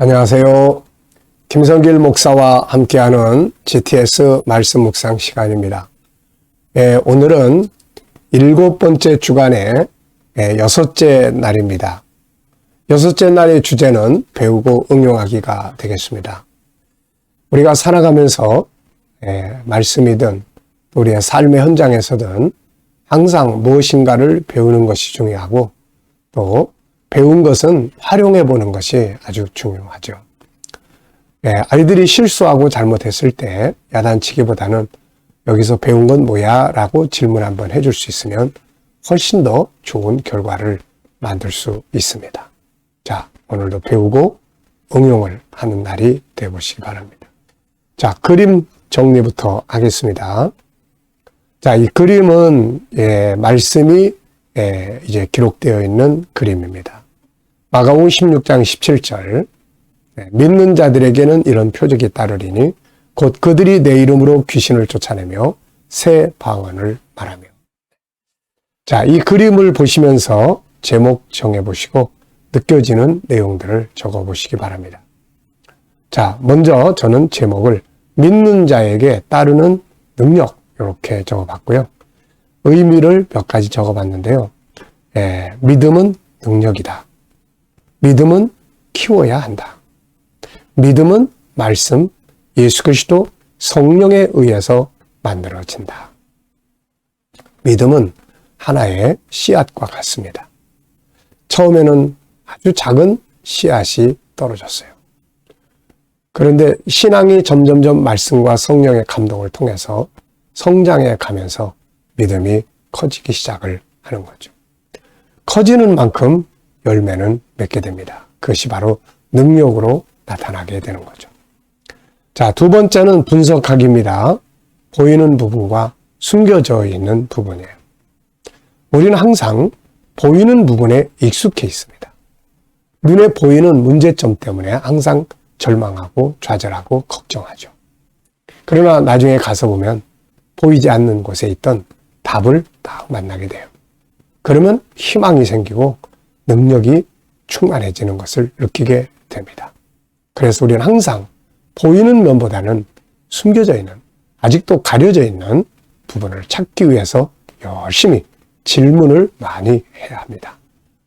안녕하세요. 김성길 목사와 함께하는 GTS 말씀 묵상 시간입니다. 오늘은 7번째 주간의 6째 날입니다. 6째 날의 주제는 배우고 응용하기가 되겠습니다. 우리가 살아가면서 말씀이든 우리의 삶의 현장에서든 항상 무엇인가를 배우는 것이 중요하고 또 배운 것은 활용해 보는 것이 아주 중요하죠. 아이들이 실수하고 잘못했을 때 야단치기보다는 여기서 배운 건 뭐야? 라고 질문 한번 해줄 수 있으면 훨씬 더 좋은 결과를 만들 수 있습니다. 자, 오늘도 배우고 응용을 하는 날이 되어보시기 바랍니다. 자, 그림 정리부터 하겠습니다. 자, 이 그림은 말씀이 이제 기록되어 있는 그림입니다. 마가복음 16장 17절 믿는 자들에게는 이런 표적이 따르리니 곧 그들이 내 이름으로 귀신을 쫓아내며 새 방언을 말하며. 자, 이 그림을 보시면서 제목 정해보시고 느껴지는 내용들을 적어보시기 바랍니다. 자, 먼저 저는 제목을 믿는 자에게 따르는 능력 이렇게 적어봤고요. 의미를 몇 가지 적어봤는데요. 믿음은 능력이다. 믿음은 키워야 한다. 믿음은 말씀, 예수 그리스도 성령에 의해서 만들어진다. 믿음은 하나의 씨앗과 같습니다. 처음에는 아주 작은 씨앗이 떨어졌어요. 그런데 신앙이 점점점 말씀과 성령의 감동을 통해서 성장해 가면서 믿음이 커지기 시작을 하는 거죠. 커지는 만큼 열매는 맺게 됩니다. 그것이 바로 능력으로 나타나게 되는 거죠. 자, 두 번째는 분석하기입니다. 보이는 부분과 숨겨져 있는 부분이에요. 우리는 항상 보이는 부분에 익숙해 있습니다. 눈에 보이는 문제점 때문에 항상 절망하고 좌절하고 걱정하죠. 그러나 나중에 가서 보면 보이지 않는 곳에 있던 답을 딱 만나게 돼요. 그러면 희망이 생기고 능력이 충만해지는 것을 느끼게 됩니다. 그래서 우리는 항상 보이는 면보다는 숨겨져 있는, 아직도 가려져 있는 부분을 찾기 위해서 열심히 질문을 많이 해야 합니다.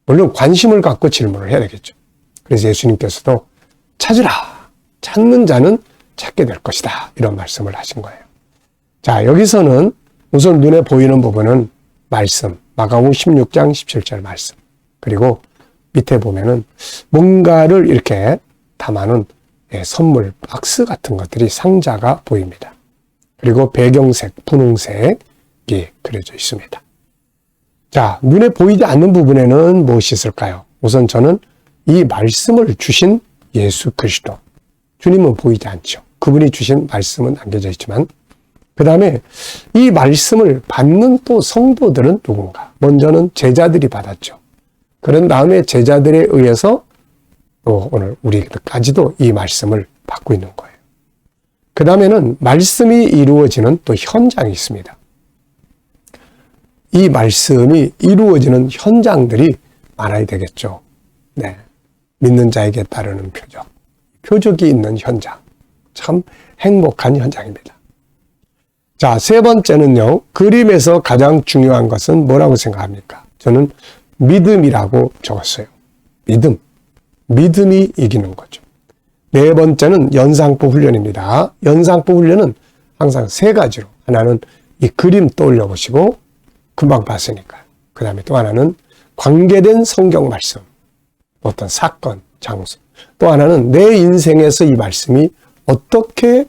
물론 관심을 갖고 질문을 해야 되겠죠. 그래서 예수님께서도 찾으라, 찾는 자는 찾게 될 것이다, 이런 말씀을 하신 거예요. 자, 여기서는 우선 눈에 보이는 부분은 말씀, 마가복음 16장 17절 말씀. 그리고 밑에 보면은 뭔가를 이렇게 담아놓은 선물, 박스 같은 것들이 상자가 보입니다. 그리고 배경색, 분홍색이 그려져 있습니다. 자, 눈에 보이지 않는 부분에는 무엇이 있을까요? 우선 저는 이 말씀을 주신 예수 그리스도. 주님은 보이지 않죠. 그분이 주신 말씀은 남겨져 있지만 그 다음에 이 말씀을 받는 또 성도들은 누군가? 먼저는 제자들이 받았죠. 그런 다음에 제자들에 의해서 또 오늘 우리까지도 이 말씀을 받고 있는 거예요. 그 다음에는 말씀이 이루어지는 또 현장이 있습니다. 이 말씀이 이루어지는 현장들이 많아야 되겠죠. 네. 믿는 자에게 따르는 표적. 표적이 있는 현장. 참 행복한 현장입니다. 자, 세 번째는요. 그림에서 가장 중요한 것은 뭐라고 생각합니까? 저는 믿음이라고 적었어요. 믿음. 믿음이 이기는 거죠. 네 번째는 연상법 훈련입니다. 연상법 훈련은 항상 세 가지로. 하나는 이 그림 떠올려 보시고 금방 봤으니까요. 그 다음에 또 하나는 관계된 성경 말씀. 어떤 사건, 장소. 또 하나는 내 인생에서 이 말씀이 어떻게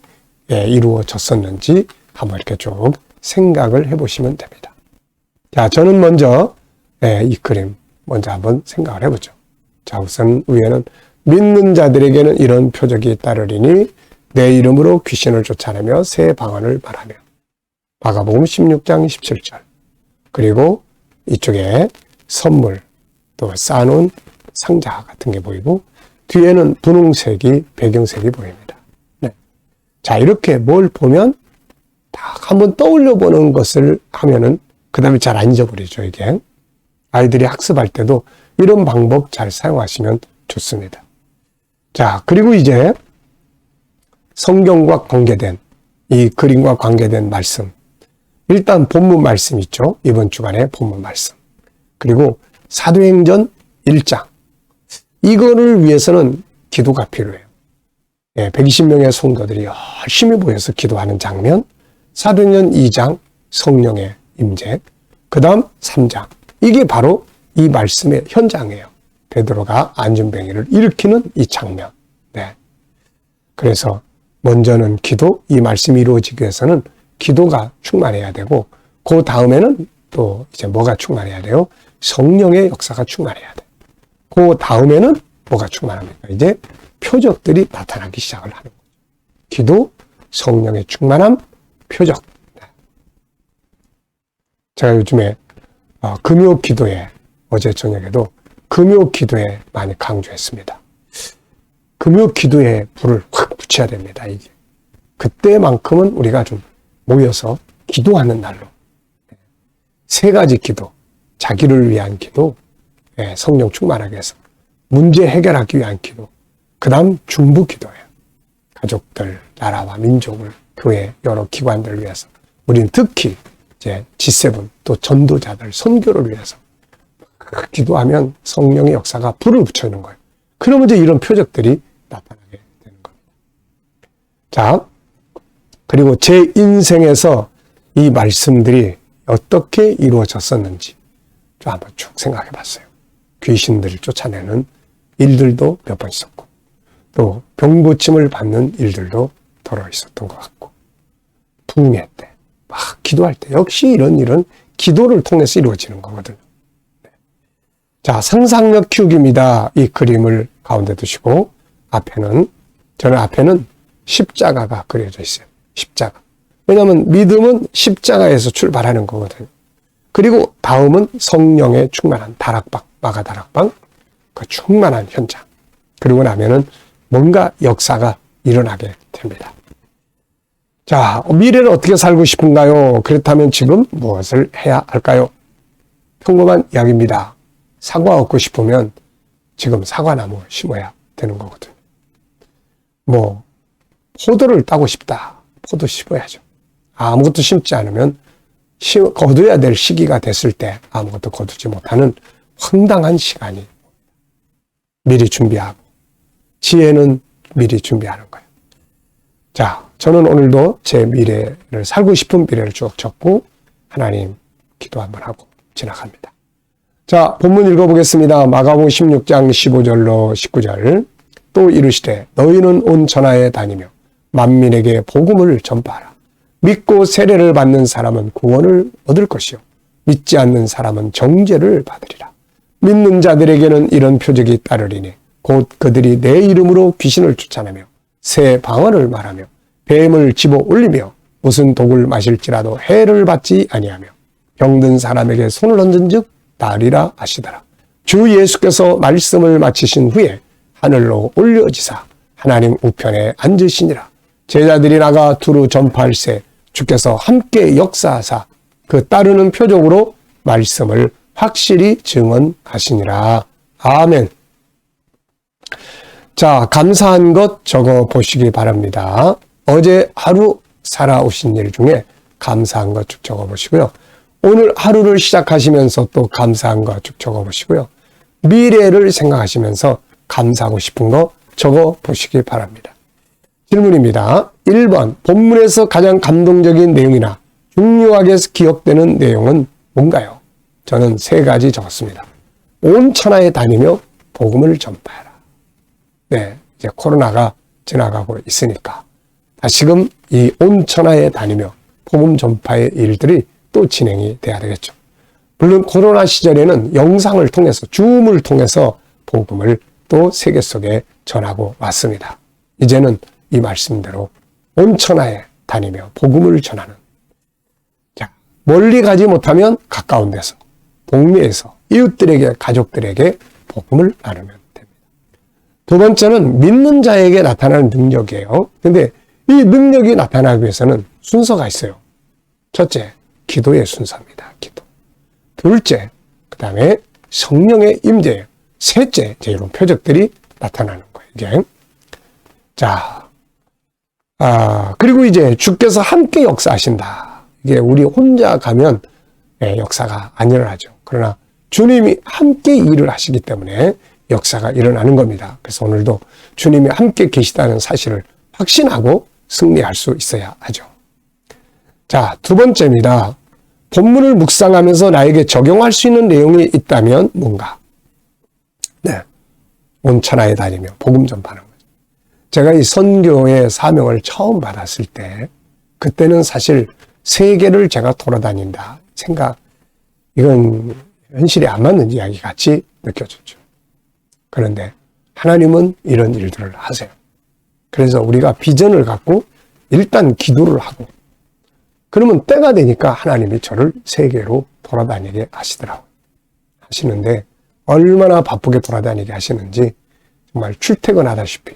이루어졌었는지 한번 이렇게 쭉 생각을 해보시면 됩니다. 자, 저는 먼저 이 그림 먼저 한번 생각을 해보죠. 자, 우선 위에는 믿는 자들에게는 이런 표적이 따르리니 내 이름으로 귀신을 쫓아내며 새 방언을 말하며. 마가복음 16장 17절. 그리고 이쪽에 선물 또 쌓아놓은 상자 같은 게 보이고 뒤에는 분홍색이 배경색이 보입니다. 네. 자, 이렇게 뭘 보면 딱 한번 떠올려 보는 것을 하면은 그 다음에 잘 안 잊어버리죠, 이게. 아이들이 학습할 때도 이런 방법 잘 사용하시면 좋습니다. 자, 그리고 이제 성경과 관계된 이 그림과 관계된 말씀. 일단 본문 말씀 있죠. 이번 주간의 본문 말씀. 그리고 사도행전 1장. 이거를 위해서는 기도가 필요해요. 120명의 성도들이 열심히 모여서 기도하는 장면. 사도행전 2장 성령의 임재. 그 다음 3장. 이게 바로 이 말씀의 현장이에요. 베드로가 안전뱅이를 일으키는 이 장면. 네. 그래서 먼저는 기도, 이 말씀이 이루어지기 위해서는 기도가 충만해야 되고, 그 다음에는 또 이제 뭐가 충만해야 돼요? 성령의 역사가 충만해야 돼. 그 다음에는 뭐가 충만합니까? 이제 표적들이 나타나기 시작을 하는 거죠. 기도, 성령의 충만함, 표적. 네. 제가 요즘에 금요 기도에, 어제 저녁에도 금요 기도에 많이 강조했습니다. 금요 기도에 불을 확 붙여야 됩니다. 이게 그때만큼은 우리가 좀 모여서 기도하는 날로. 세 가지 기도, 자기를 위한 기도, 성령 충만하게 해서 문제 해결하기 위한 기도, 그 다음 중부 기도예요. 가족들, 나라와 민족을, 교회, 여러 기관들을 위해서. 우리는 특히 이제 G7, 또 전도자들, 선교를 위해서 기도하면 성령의 역사가 불을 붙여주는 거예요. 그러면 이제 이런 표적들이 나타나게 되는 겁니다. 자, 그리고 제 인생에서 이 말씀들이 어떻게 이루어졌었는지 좀 한번 쭉 생각해 봤어요. 귀신들을 쫓아내는 일들도 몇 번 있었고, 또 병고침을 받는 일들도 더러 있었던 것 같고, 부흥회 때, 막 기도할 때, 역시 이런 일은 기도를 통해서 이루어지는 거거든요. 네. 자, 상상력 키우기입니다. 이 그림을 가운데 두시고, 저는 앞에는 십자가가 그려져 있어요. 십자가. 왜냐하면 믿음은 십자가에서 출발하는 거거든요. 그리고 다음은 성령의 충만한 다락방, 마가다락방, 그 충만한 현장. 그리고 나면은 뭔가 역사가 일어나게 됩니다. 자, 미래를 어떻게 살고 싶은가요? 그렇다면 지금 무엇을 해야 할까요? 평범한 이야기입니다. 사과 얻고 싶으면 지금 사과나무 심어야 되는 거거든요. 포도를 따고 싶다. 포도 심어야죠. 아무것도 심지 않으면 거둬야 될 시기가 됐을 때 아무것도 거두지 못하는 황당한 시간이 미리 준비하고, 지혜는 미리 준비하는 거예요. 자, 저는 오늘도 제 미래를, 살고 싶은 미래를 쭉 적고 하나님 기도 한번 하고 지나갑니다. 자, 본문 읽어보겠습니다. 마가복음 16장 15절로 19절. 또 이르시되 너희는 온 천하에 다니며 만민에게 복음을 전파하라. 믿고 세례를 받는 사람은 구원을 얻을 것이요 믿지 않는 사람은 정죄를 받으리라. 믿는 자들에게는 이런 표적이 따르리니 곧 그들이 내 이름으로 귀신을 쫓아내며 새 방언을 말하며 뱀을 집어 올리며 무슨 독을 마실지라도 해를 받지 아니하며 병든 사람에게 손을 얹은즉 나으리라 하시더라. 주 예수께서 말씀을 마치신 후에 하늘로 올려지사 하나님 우편에 앉으시니라. 제자들이 나가 두루 전파할세 주께서 함께 역사하사 그 따르는 표적으로 말씀을 확실히 증언하시니라. 아멘. 자, 감사한 것 적어 보시기 바랍니다. 어제 하루 살아오신 일 중에 감사한 것 쭉 적어 보시고요. 오늘 하루를 시작하시면서 또 감사한 것 쭉 적어 보시고요. 미래를 생각하시면서 감사하고 싶은 거 적어 보시기 바랍니다. 질문입니다. 1번, 본문에서 가장 감동적인 내용이나 중요하게 기억되는 내용은 뭔가요? 저는 3가지 적었습니다. 온 천하에 다니며 복음을 전파하라. 네, 이제 코로나가 지나가고 있으니까 다시금 이 온 천하에 다니며 복음 전파의 일들이 또 진행이 돼야 되겠죠. 물론 코로나 시절에는 영상을 통해서, 줌을 통해서 복음을 또 세계 속에 전하고 왔습니다. 이제는 이 말씀대로 온 천하에 다니며 복음을 전하는. 자, 멀리 가지 못하면 가까운 데서, 동네에서 이웃들에게, 가족들에게 복음을 나누면 됩니다. 두 번째는 믿는 자에게 나타나는 능력이에요. 근데 이 능력이 나타나기 위해서는 순서가 있어요. 첫째, 기도의 순서입니다. 기도. 둘째, 그 다음에 성령의 임재예요. 셋째, 이제 이런 표적들이 나타나는 거예요. 이게. 자, 그리고 이제 주께서 함께 역사하신다. 이게 우리 혼자 가면 역사가 안 일어나죠. 그러나 주님이 함께 일을 하시기 때문에 역사가 일어나는 겁니다. 그래서 오늘도 주님이 함께 계시다는 사실을 확신하고 승리할 수 있어야 하죠. 자, 두 번째입니다. 본문을 묵상하면서 나에게 적용할 수 있는 내용이 있다면 뭔가? 네, 온 천하에 다니며 복음 전파하는 거죠. 제가 이 선교의 사명을 처음 받았을 때 그때는 사실 세계를 제가 돌아다닌다 생각, 이건 현실에 안 맞는 이야기 같이 느껴졌죠. 그런데 하나님은 이런 일들을 하세요. 그래서 우리가 비전을 갖고 일단 기도를 하고, 그러면 때가 되니까 하나님이 저를 세계로 돌아다니게 하시는데 얼마나 바쁘게 돌아다니게 하시는지 정말 출퇴근하다시피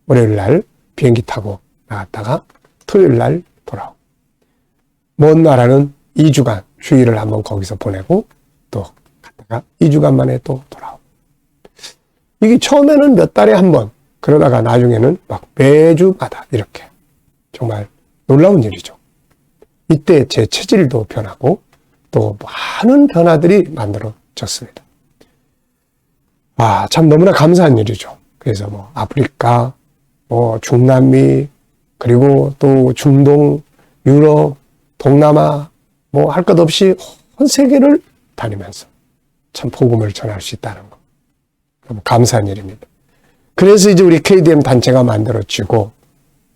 월요일 날 비행기 타고 나갔다가 토요일 날 돌아오고, 먼 나라는 2주간 휴일을 한번 거기서 보내고 또 갔다가 2주간 만에 또 돌아오고, 이게 처음에는 몇 달에 한 번, 그러다가 나중에는 막 매주마다 이렇게, 정말 놀라운 일이죠. 이때 제 체질도 변하고 또 많은 변화들이 만들어졌습니다. 참 너무나 감사한 일이죠. 그래서 뭐 아프리카, 중남미, 그리고 또 중동, 유럽, 동남아, 할 것 없이 온 세계를 다니면서 참 복음을 전할 수 있다는 거, 너무 감사한 일입니다. 그래서 이제 우리 KDM 단체가 만들어지고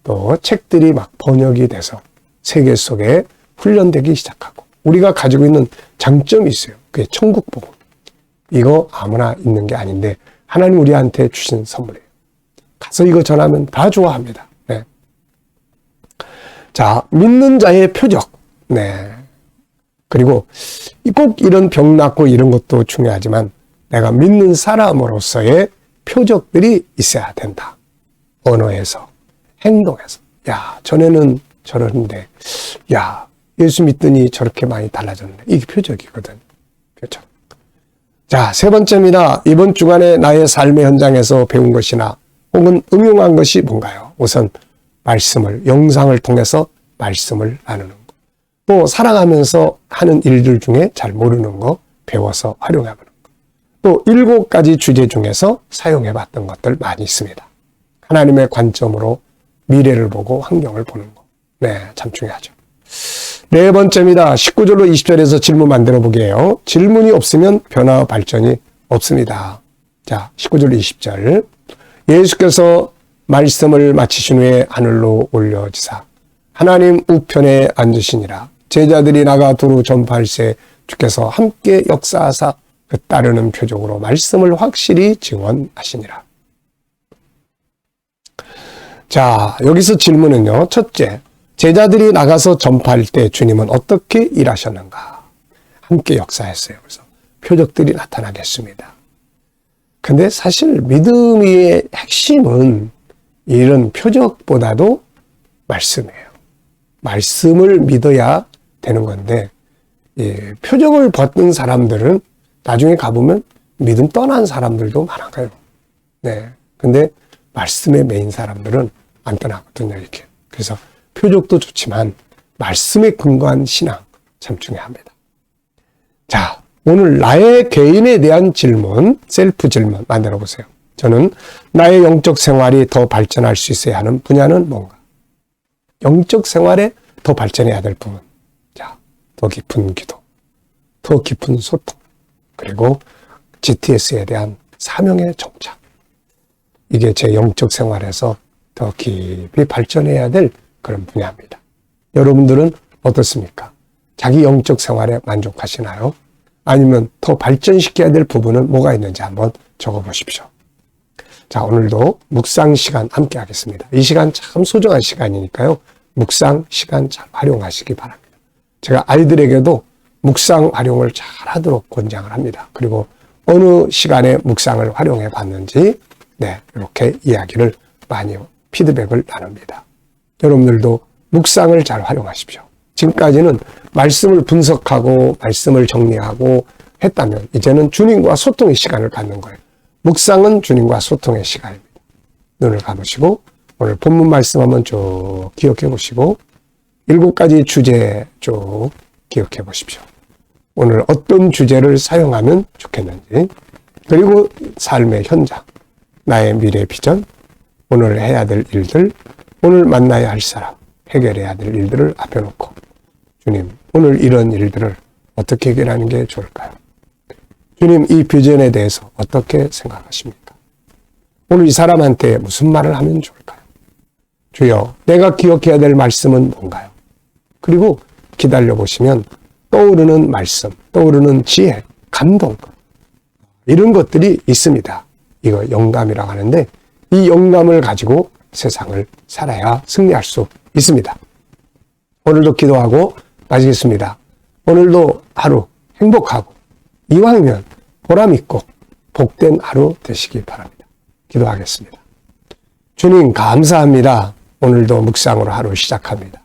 또 책들이 막 번역이 돼서 세계 속에 훈련되기 시작하고, 우리가 가지고 있는 장점이 있어요. 그게 천국 복음. 이거 아무나 있는 게 아닌데 하나님 우리한테 주신 선물이에요. 가서 이거 전하면 다 좋아합니다. 네. 자, 믿는 자의 표적. 네. 그리고 꼭 이런 병 낫고 이런 것도 중요하지만 내가 믿는 사람으로서의 표적들이 있어야 된다. 언어에서, 행동에서. 야, 전에는 저러는데, 야, 예수 믿더니 저렇게 많이 달라졌네. 이게 표적이거든. 표적. 자, 세 번째입니다. 이번 주간에 나의 삶의 현장에서 배운 것이나 혹은 응용한 것이 뭔가요? 우선 말씀을, 영상을 통해서 말씀을 나누는 거. 또 살아가면서 하는 일들 중에 잘 모르는 거 배워서 활용해보는 거. 또 7가지 주제 중에서 사용해봤던 것들 많이 있습니다. 하나님의 관점으로 미래를 보고 환경을 보는 거. 네, 참 중요하죠. 네 번째입니다. 19절로 20절에서 질문 만들어 보게요. 질문이 없으면 변화 발전이 없습니다. 자, 19절 20절. 예수께서 말씀을 마치신 후에 하늘로 올려지사 하나님 우편에 앉으시니라. 제자들이 나가 두루 전파할새 주께서 함께 역사하사 그 따르는 표적으로 말씀을 확실히 증언하시니라. 자, 여기서 질문은요. 첫째, 제자들이 나가서 전파할 때 주님은 어떻게 일하셨는가? 함께 역사했어요. 그래서 표적들이 나타나겠습니다. 근데 사실 믿음의 핵심은 이런 표적보다도 말씀이에요. 말씀을 믿어야 되는 건데, 표적을 받는 사람들은 나중에 가보면 믿음 떠난 사람들도 많아요. 네. 근데 말씀에 매인 사람들은 안 떠나거든요, 이렇게. 그래서 표적도 좋지만 말씀에 근거한 신앙 참 중요합니다. 자, 오늘 나의 개인에 대한 질문, 셀프 질문 만들어 보세요. 저는 나의 영적 생활이 더 발전할 수 있어야 하는 분야는 뭔가? 영적 생활에 더 발전해야 될 부분. 자, 더 깊은 기도, 더 깊은 소통, 그리고 GTS에 대한 사명의 정착. 이게 제 영적 생활에서 더 깊이 발전해야 될 그런 분야입니다. 여러분들은 어떻습니까? 자기 영적 생활에 만족하시나요? 아니면 더 발전시켜야 될 부분은 뭐가 있는지 한번 적어보십시오. 자, 오늘도 묵상 시간 함께 하겠습니다. 이 시간 참 소중한 시간이니까요. 묵상 시간 잘 활용하시기 바랍니다. 제가 아이들에게도 묵상 활용을 잘 하도록 권장을 합니다. 그리고 어느 시간에 묵상을 활용해 봤는지, 네, 이렇게 이야기를 많이 피드백을 나눕니다. 여러분들도 묵상을 잘 활용하십시오. 지금까지는 말씀을 분석하고 말씀을 정리하고 했다면 이제는 주님과 소통의 시간을 갖는 거예요. 묵상은 주님과 소통의 시간입니다. 눈을 감으시고 오늘 본문 말씀 한번 쭉 기억해 보시고 7가지 주제 쭉 기억해 보십시오. 오늘 어떤 주제를 사용하면 좋겠는지, 그리고 삶의 현장, 나의 미래 비전, 오늘 해야 될 일들, 오늘 만나야 할 사람, 해결해야 될 일들을 앞에 놓고 주님, 오늘 이런 일들을 어떻게 해결하는 게 좋을까요? 주님, 이 비전에 대해서 어떻게 생각하십니까? 오늘 이 사람한테 무슨 말을 하면 좋을까요? 주여, 내가 기억해야 될 말씀은 뭔가요? 그리고 기다려보시면 떠오르는 말씀, 떠오르는 지혜, 감동, 이런 것들이 있습니다. 이거 영감이라고 하는데, 이 영감을 가지고 세상을 살아야 승리할 수 있습니다. 오늘도 기도하고 마치겠습니다. 오늘도 하루 행복하고 이왕이면 보람있고 복된 하루 되시기 바랍니다. 기도하겠습니다. 주님, 감사합니다. 오늘도 묵상으로 하루 시작합니다.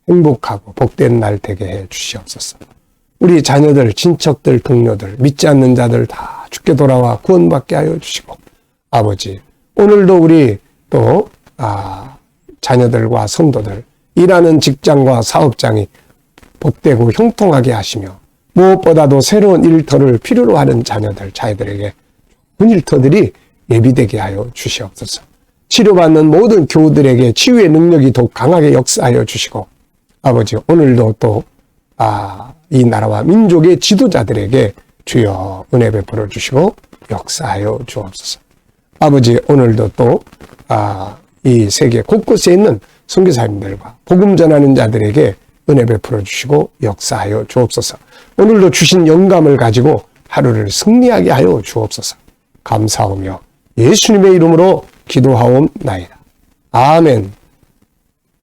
행복하고 복된 날 되게 해 주시옵소서. 우리 자녀들, 친척들, 동료들, 믿지 않는 자들 다 주께 돌아와 구원받게 하여 주시고, 아버지, 오늘도 우리 또 자녀들과 성도들, 일하는 직장과 사업장이 복되고 형통하게 하시며, 무엇보다도 새로운 일터를 필요로 하는 자녀들에게 좋은 일터들이 예비되게 하여 주시옵소서. 치료받는 모든 교우들에게 치유의 능력이 더욱 강하게 역사하여 주시고, 아버지, 오늘도 또 이 나라와 민족의 지도자들에게 주여 은혜 베풀어 주시고 역사하여 주옵소서. 아버지, 오늘도 또 이 세계 곳곳에 있는 선교사님들과 복음 전하는 자들에게 은혜 베풀어 주시고 역사하여 주옵소서. 오늘도 주신 영감을 가지고 하루를 승리하게 하여 주옵소서. 감사하며 예수님의 이름으로 기도하옵나이다. 아멘.